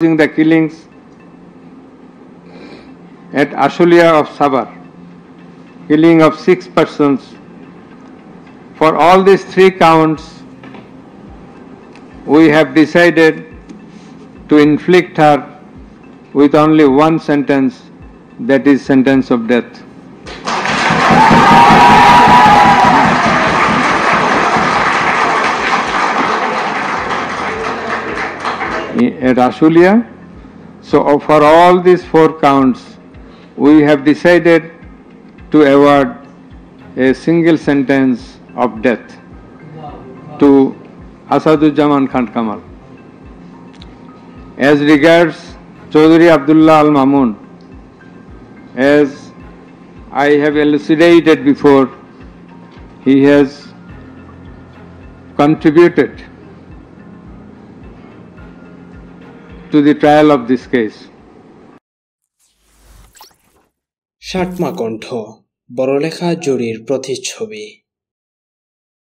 The killings at Ashulia of Sabar, killing of 6 persons. For all these 3 counts, we have decided to inflict her with only one sentence, that is sentence of death. At Ashulia, so for all these 4 counts, we have decided to award a single sentence of death to Asaduzzaman Khan Kamal. As regards Chaudhry Abdullah Al Mamun, as I have elucidated before, he has contributed to the trial of this case. ষাটমা কণ্ঠ বড়লেখা জুরির প্রতিচ্ছবি।